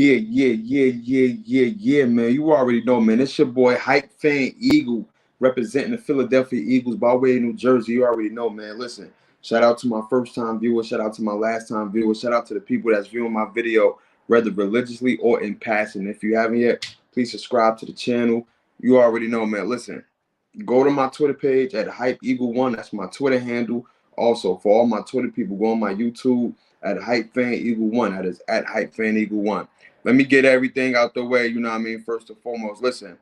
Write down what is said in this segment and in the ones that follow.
Yeah, man. You already know, man. It's your boy, Hype Fan Eagle, representing the Philadelphia Eagles by way of New Jersey. You already know, man. Listen, shout out to my first-time viewers. Shout out to my last-time viewers. Shout out to the people that's viewing my video, whether religiously or in passing. If you haven't yet, please subscribe to the channel. You already know, man. Listen, go to my Twitter page at Hype Eagle One. That's my Twitter handle. Also, for all my Twitter people, go on my YouTube at Hype Fan Eagle One. That is at Hype Fan Eagle One. Let me get everything out the way. You know what I mean? First and foremost, listen.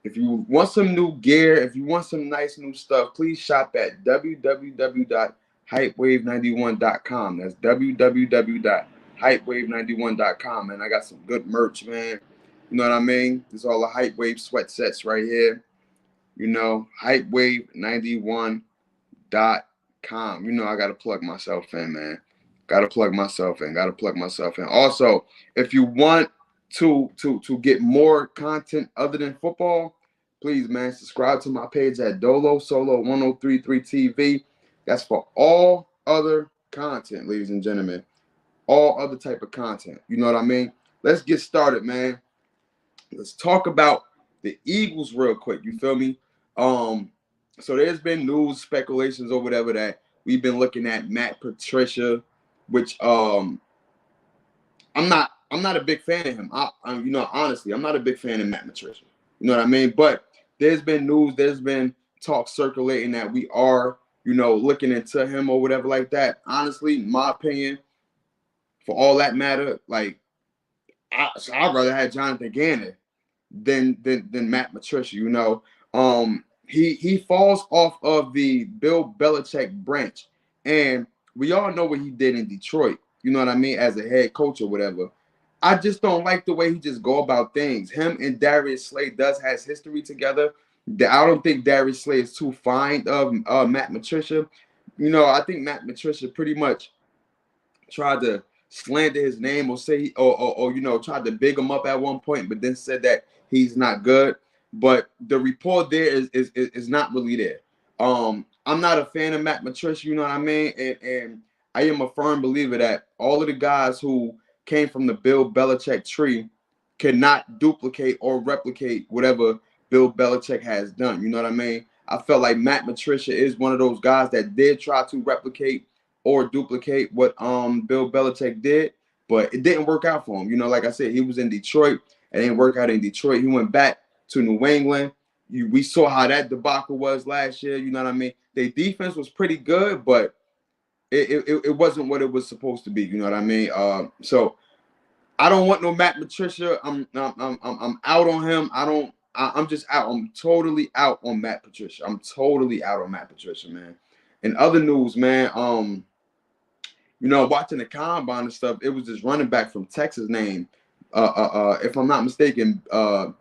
If you want some new gear, if you want some nice new stuff, please shop at www.hypewave91.com. That's www.hypewave91.com. Man, I got some good merch, man. You know what I mean? There's all the Hype Wave sweat sets right here. You know, hypewave91.com. You know, I got to plug myself in, man. Got to plug myself in. Also, if you want to get more content other than football, please, man, subscribe to my page at Dolo Solo 1033 TV. That's for all other content, ladies and gentlemen. All other type of content. You know what I mean? Let's get started, man. Let's talk about the Eagles real quick. You feel me? So there's been news, speculations or whatever that we've been looking at Matt Patricia, which I'm not a big fan of him. You know, honestly, I'm not a big fan of Matt Patricia. You know what I mean? But there's been news, there's been talk circulating that we are, you know, looking into him or whatever like that. Honestly, my opinion, for all that matter, like I'd rather have Jonathan Gannon than Matt Patricia. You know, he falls off of the Bill Belichick branch, and we all know what he did in Detroit. You know what I mean, as a head coach or whatever. I just don't like the way he just go about things. Him and Darius Slay has history together. I don't think Darius Slay is too fond of Matt Patricia. You know, I think Matt Patricia pretty much tried to slander his name or say or you know, tried to big him up at one point, but then said that he's not good. But the report there is not really there. I'm not a fan of Matt Patricia, you know what I mean? And I am a firm believer that all of the guys who came from the Bill Belichick tree cannot duplicate or replicate whatever Bill Belichick has done. You know what I mean? I felt like Matt Patricia is one of those guys that did try to replicate or duplicate what Bill Belichick did, but it didn't work out for him. You know, like I said, he was in Detroit. It didn't work out in Detroit. He went back to New England. We saw how that debacle was last year. You know what I mean? Their defense was pretty good, but it wasn't what it was supposed to be. You know what I mean? So I don't want no Matt Patricia. I'm out on him. I'm just out. I'm totally out on Matt Patricia. Man. In other news, man, you know, watching the combine and stuff, it was this running back from Texas named, if I'm not mistaken, Bijan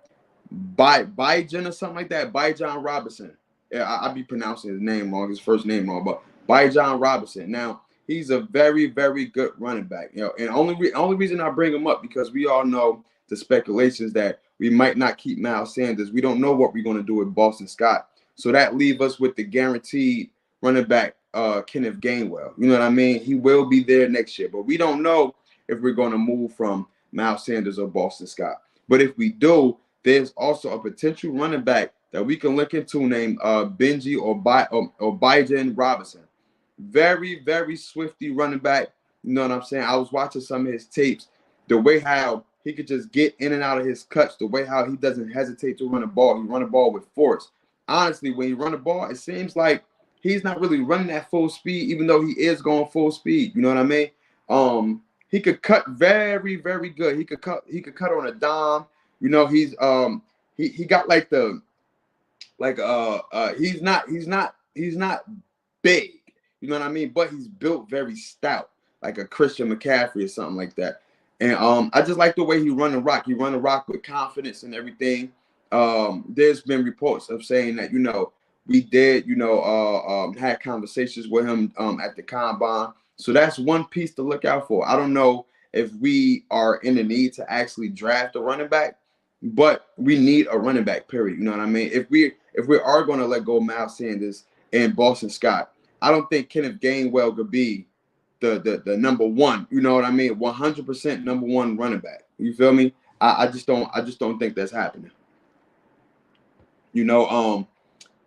or something like that, Bijan Robinson. Yeah, I be pronouncing his name wrong, his first name wrong, but Bijan Robinson. Now, he's a very, very good running back. You know, and only reason I bring him up because we all know the speculations that we might not keep Miles Sanders. We don't know what we're going to do with Boston Scott. So that leaves us with the guaranteed running back, Kenneth Gainwell. You know what I mean? He will be there next year, but we don't know if we're going to move from Miles Sanders or Boston Scott. But if we do, there's also a potential running back that we can look into named Benji or Bijan Robinson. Very, very swifty running back. You know what I'm saying? I was watching some of his tapes. The way how he could just get in and out of his cuts, the way how he doesn't hesitate to run a ball. He run a ball with force. Honestly, when he run a ball, it seems like he's not really running at full speed, even though he is going full speed. You know what I mean? He could cut very, very good. He could cut on a dime. You know, he's he got like the he's not big. You know what I mean? But he's built very stout, like a Christian McCaffrey or something like that. And I just like the way he run the rock. He run the rock with confidence and everything. There's been reports of saying that, you know, we did, you know, had conversations with him at the combine. So that's one piece to look out for. I don't know if we are in the need to actually draft a running back, but we need a running back, period. You know what I mean? If we are going to let go of Miles Sanders and Boston Scott, I don't think Kenneth Gainwell could be the number one. You know what I mean? 100% number one running back. You feel me? I just don't think that's happening. You know,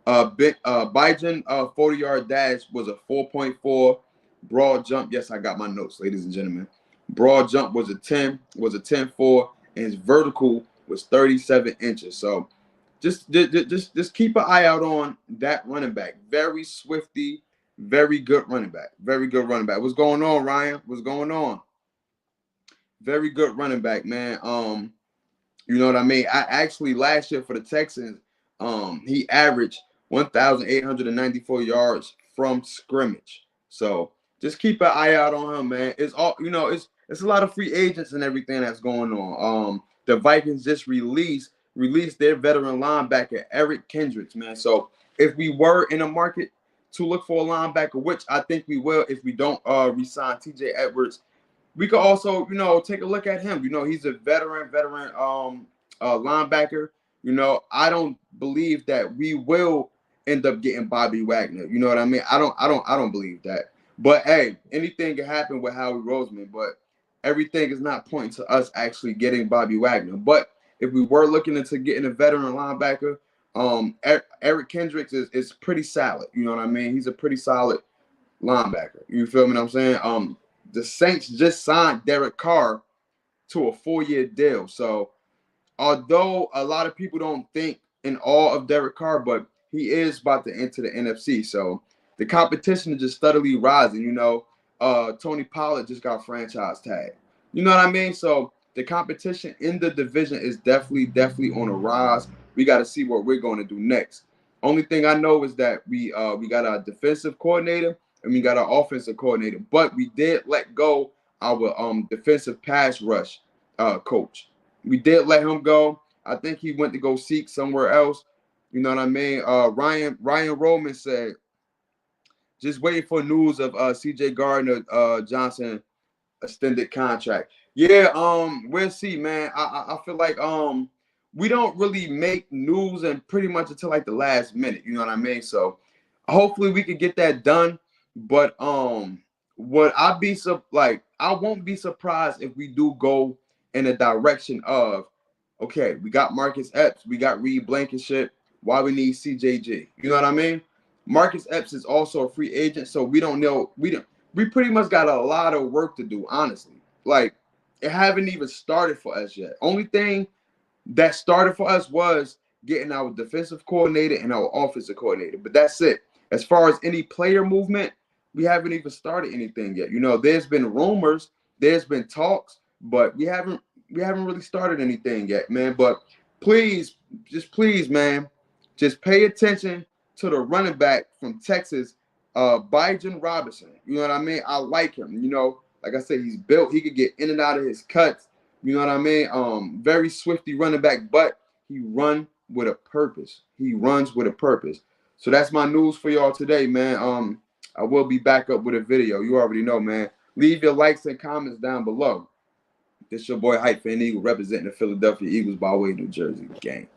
Bijan 40-yard dash was a 4.4. Broad jump, yes, I got my notes, ladies and gentlemen. Broad jump was a 10.4, and his vertical was 37 inches. So just keep an eye out on that running back. Very swifty, very good running back. Very good running back. What's going on, Ryan? What's going on? Very good running back, man. You know what I mean? I actually last year for the Texans, he averaged 1,894 yards from scrimmage. So just keep an eye out on him, man. It's all it's a lot of free agents and everything that's going on. The Vikings just released their veteran linebacker Eric Kendricks, man. So if we were in a market to look for a linebacker, which I think we will if we don't resign TJ Edwards, we could also, take a look at him. He's a veteran linebacker. I don't believe that we will end up getting Bobby Wagner. You know what I mean? I don't believe that. But hey, anything can happen with Howie Roseman, but everything is not pointing to us actually getting Bobby Wagner. But if we were looking into getting a veteran linebacker, Eric Kendricks is pretty solid. You know what I mean? He's a pretty solid linebacker. You feel me what I'm saying? The Saints just signed Derek Carr to a 4-year deal. So although a lot of people don't think in awe of Derek Carr, but he is about to enter the NFC. So the competition is just steadily rising. Tony Pollard just got franchise tag. You know what I mean? So the competition in the division is definitely on a rise. We got to see what we're going to do next. Only thing I know is that we got our defensive coordinator and we got our offensive coordinator, but we did let go our defensive pass rush coach. We did let him go. I think he went to go seek somewhere else. You know what I mean? Ryan Roman said, just waiting for news of CJ Gardner Johnson extended contract. Yeah, we'll see, man. I feel like we don't really make news and pretty much until like the last minute. You know what I mean? So hopefully we can get that done. But what I won't be surprised if we do go in the direction of, okay, we got Marcus Epps, we got Reed Blankenship. Why we need CJG? You know what I mean? Marcus Epps is also a free agent, so we don't know. We pretty much got a lot of work to do, honestly. Like, it haven't even started for us yet. Only thing that started for us was getting our defensive coordinator and our offensive coordinator. But that's it. As far as any player movement, we haven't even started anything yet. There's been rumors, there's been talks, but we haven't really started anything yet, man. But please, man, just pay attention to the running back from Texas, Bijan Robinson. You know what I mean? I like him. Like I said, he's built. He could get in and out of his cuts. You know what I mean? Very swifty running back, but he runs with a purpose. He runs with a purpose. So that's my news for y'all today, man. I will be back up with a video. You already know, man. Leave your likes and comments down below. This your boy Hype Fan Eagle representing the Philadelphia Eagles by way of New Jersey gang.